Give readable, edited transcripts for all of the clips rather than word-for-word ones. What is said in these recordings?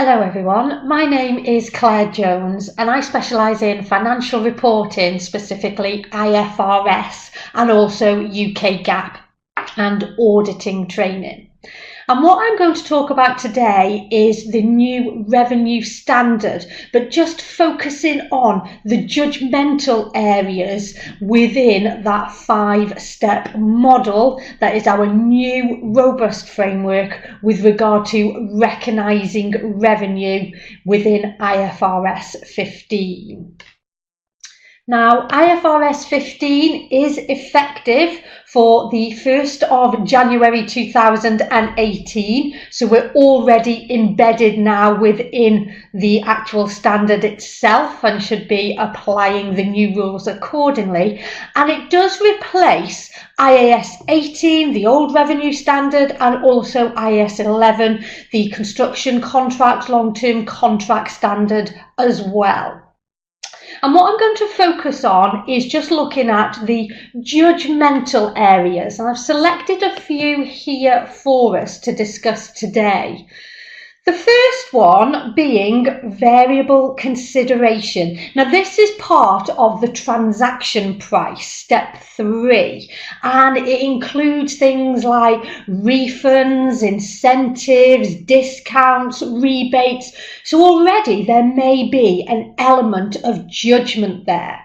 Hello everyone, my name is Claire Jones and I specialise in financial reporting, specifically IFRS and also UK GAAP and auditing training. And what I'm going to talk about today is the new revenue standard, but just focusing on the judgmental areas within that 5-step model that is our new robust framework with regard to recognising revenue within IFRS 15. Now, IFRS 15 is effective for the 1st of January 2018, so we're already embedded now within the actual standard itself and should be applying the new rules accordingly. And it does replace IAS 18, the old revenue standard, and also IAS 11, the construction contract, long-term contract standard as well. And what I'm going to focus on is just looking at the judgmental areas. And I've selected a few here for us to discuss today. The first one being variable consideration. Now, this is part of the transaction price, step 3, and it includes things like refunds, incentives, discounts, rebates. So already there may be an element of judgment there.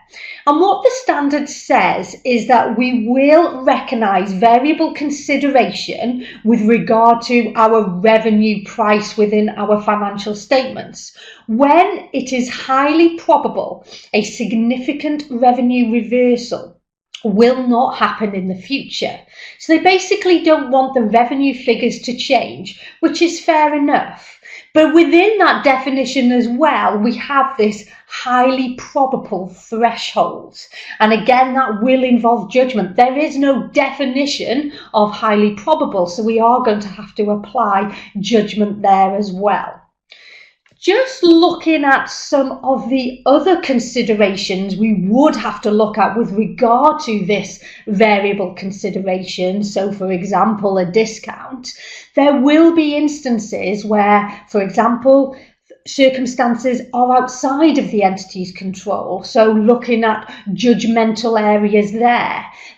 And what the standard says is that we will recognise variable consideration with regard to our revenue price within our financial statements when it is highly probable a significant revenue reversal will not happen in the future. So they basically don't want the revenue figures to change, which is fair enough. But within that definition as well, we have this highly probable threshold. And again, that will involve judgment. There is no definition of highly probable, so we are going to have to apply judgment there as well. Just looking at some of the other considerations we would have to look at with regard to this variable consideration. So, for example, a discount. There will be instances where, for example, circumstances are outside of the entity's control. So looking at judgmental areas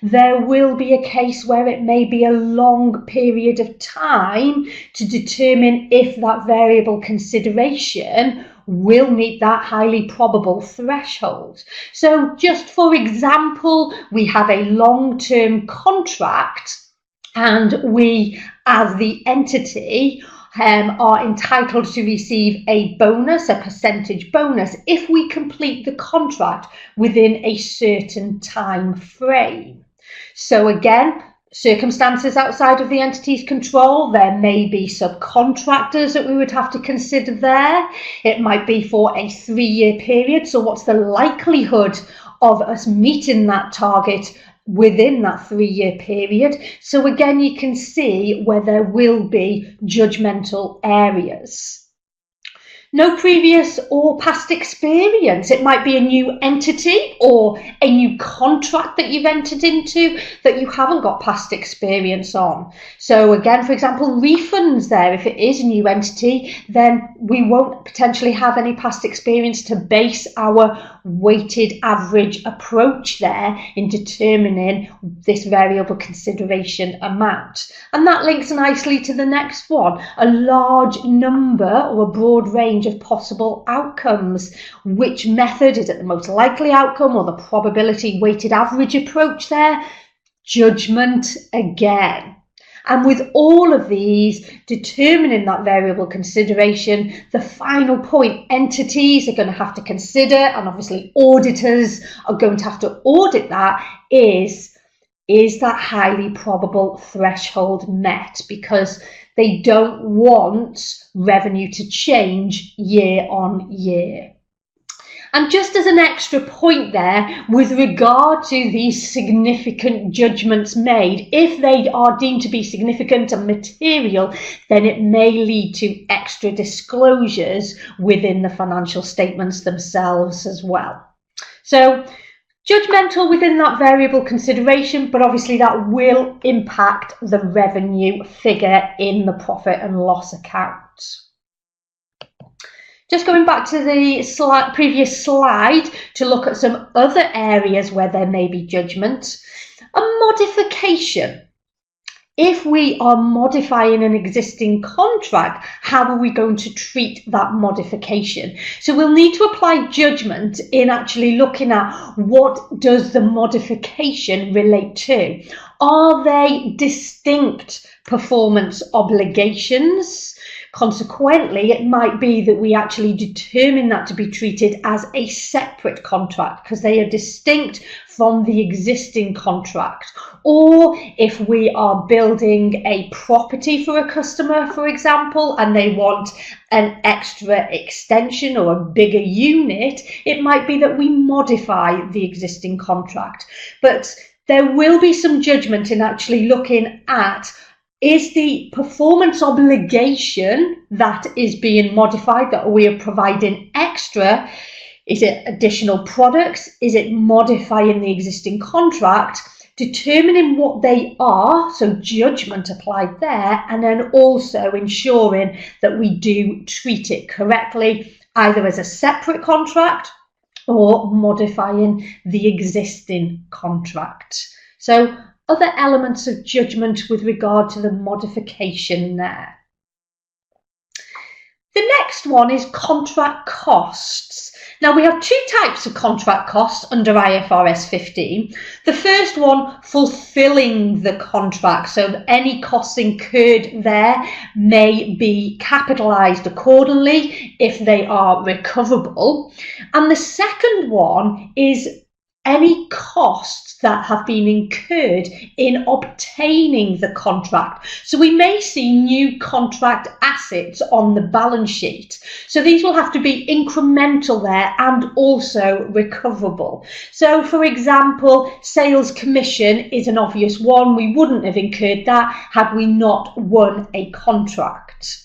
there will be a case where it may be a long period of time to determine if that variable consideration will meet that highly probable threshold. So just for example, we have a long-term contract and we, as the entity, are entitled to receive a bonus, a percentage bonus, if we complete the contract within a certain time frame. So again, circumstances outside of the entity's control, there may be subcontractors that we would have to consider there. It might be for a 3-year period. So what's the likelihood of us meeting that target within that 3-year period? So again, you can see where there will be judgmental areas. No previous or past experience. It might be a new entity or a new contract that you've entered into that you haven't got past experience on. So again, for example, refunds there. If it is a new entity, then we won't potentially have any past experience to base our weighted average approach there in determining this variable consideration amount. And that links nicely to the next one, a large number or a broad range of possible outcomes. Which method is it the most likely outcome, or the probability weighted average approach there? Judgment again. And with all of these, determining that variable consideration, the final point entities are going to have to consider, and obviously auditors are going to have to audit that, is that highly probable threshold met? Because they don't want revenue to change year on year. And just as an extra point there, with regard to these significant judgments made, if they are deemed to be significant and material, then it may lead to extra disclosures within the financial statements themselves as well. So judgmental within that variable consideration, but obviously that will impact the revenue figure in the profit and loss account. Just going back to the previous slide to look at some other areas where there may be judgment. A modification. If we are modifying an existing contract, how are we going to treat that modification? So we'll need to apply judgment in actually looking at what does the modification relate to. Are they distinct performance obligations? Consequently, it might be that we actually determine that to be treated as a separate contract because they are distinct from the existing contract. Or if we are building a property for a customer, for example, and they want an extra extension or a bigger unit, it might be that we modify the existing contract. But there will be some judgment in actually looking at, is the performance obligation that is being modified, that we are providing extra, is it additional products? Is it modifying the existing contract? Determining what they are, so judgment applied there, and then also ensuring that we do treat it correctly, either as a separate contract or modifying the existing contract. So other elements of judgment with regard to the modification there. The next one is contract costs. Now we have two types of contract costs under IFRS 15. The first one, fulfilling the contract. So any costs incurred there may be capitalised accordingly if they are recoverable. And the second one is any costs that have been incurred in obtaining the contract. So we may see new contract assets on the balance sheet. So these will have to be incremental there and also recoverable. So for example, sales commission is an obvious one. We wouldn't have incurred that had we not won a contract.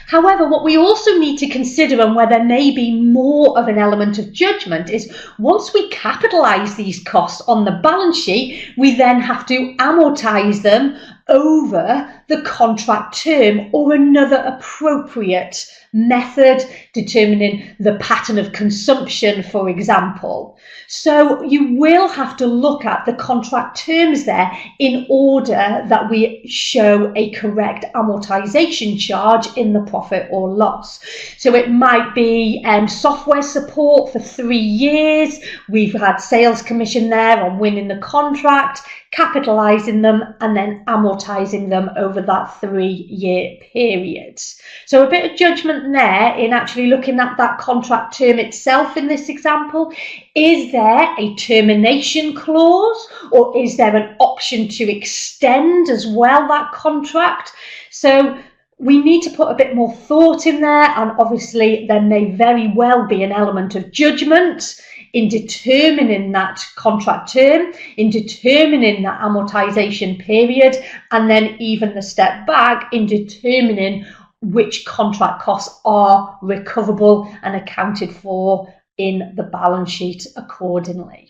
However, what we also need to consider, and where there may be more of an element of judgment, is once we capitalise these costs on the balance sheet, we then have to amortise them over the contract term or another appropriate method, determining the pattern of consumption, for example. So you will have to look at the contract terms there in order that we show a correct amortization charge in the profit or loss. So it might be software support for 3 years. We've had sales commission there on winning the contract, capitalising them and then amortising them over that 3-year period. So a bit of judgment there in actually looking at that contract term itself in this example. Is there a termination clause, or is there an option to extend as well that contract? So we need to put a bit more thought in there, and obviously there may very well be an element of judgment in determining that contract term, in determining that amortization period, and then even the step back in determining which contract costs are recoverable and accounted for in the balance sheet accordingly.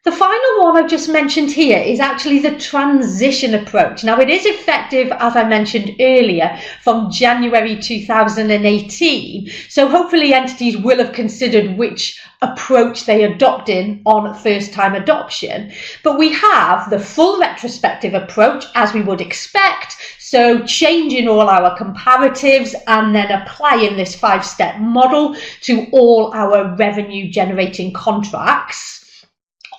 The final one I've just mentioned here is actually the transition approach. Now it is effective, as I mentioned earlier, from January 2018. So hopefully entities will have considered which approach they adopted on first time adoption. But we have the full retrospective approach, as we would expect. So changing all our comparatives and then applying this 5-step model to all our revenue generating contracts.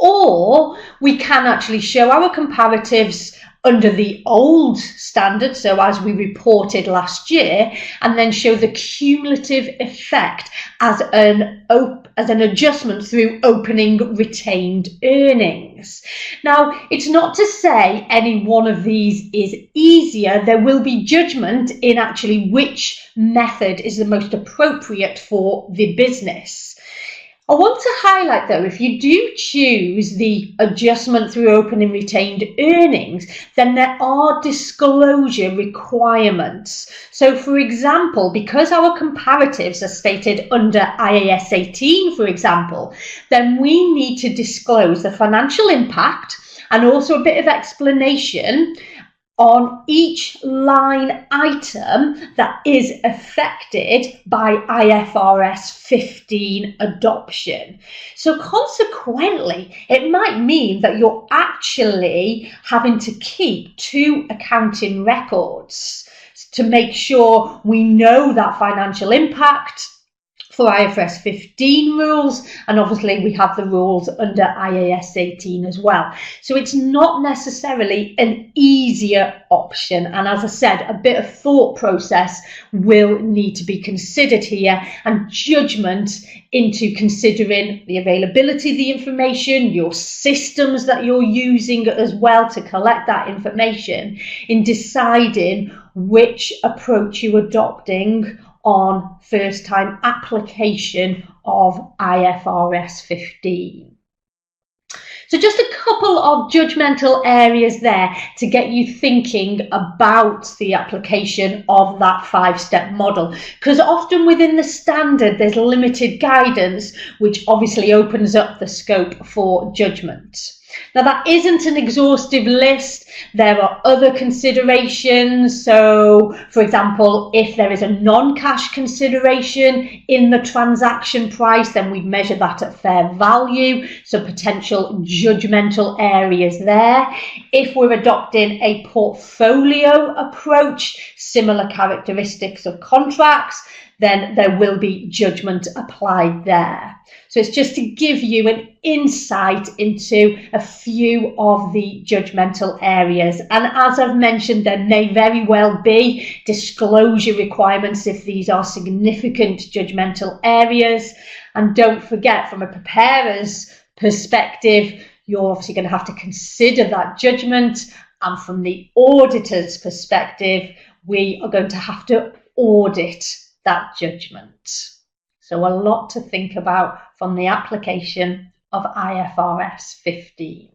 Or we can actually show our comparatives under the old standard, so as we reported last year, and then show the cumulative effect as an adjustment through opening retained earnings. Now, it's not to say any one of these is easier. There will be judgment in actually which method is the most appropriate for the business. I want to highlight though, if you do choose the adjustment through opening retained earnings, then there are disclosure requirements. So for example, because our comparatives are stated under IAS 18, for example, then we need to disclose the financial impact and also a bit of explanation on each line item that is affected by IFRS 15 adoption. So consequently, it might mean that you're actually having to keep 2 accounting records to make sure we know that financial impact for IFRS 15 rules, and obviously we have the rules under IAS 18 as well. So it's not necessarily an easier option, and as I said, a bit of thought process will need to be considered here, and judgment into considering the availability of the information, your systems that you're using as well to collect that information, in deciding which approach you're adopting on first time application of IFRS 15. So just a couple of judgmental areas there to get you thinking about the application of that 5-step model, because often within the standard there's limited guidance, which obviously opens up the scope for judgment. Now, that isn't an exhaustive list. There are other considerations. So, for example, if there is a non-cash consideration in the transaction price, then we measure that at fair value. So, potential judgmental areas there. If we're adopting a portfolio approach, similar characteristics of contracts, then there will be judgment applied there. So it's just to give you an insight into a few of the judgmental areas. And as I've mentioned, there may very well be disclosure requirements if these are significant judgmental areas. And don't forget, from a preparer's perspective, you're obviously going to have to consider that judgment. And from the auditor's perspective, we are going to have to audit that judgment. So a lot to think about from the application of IFRS 15.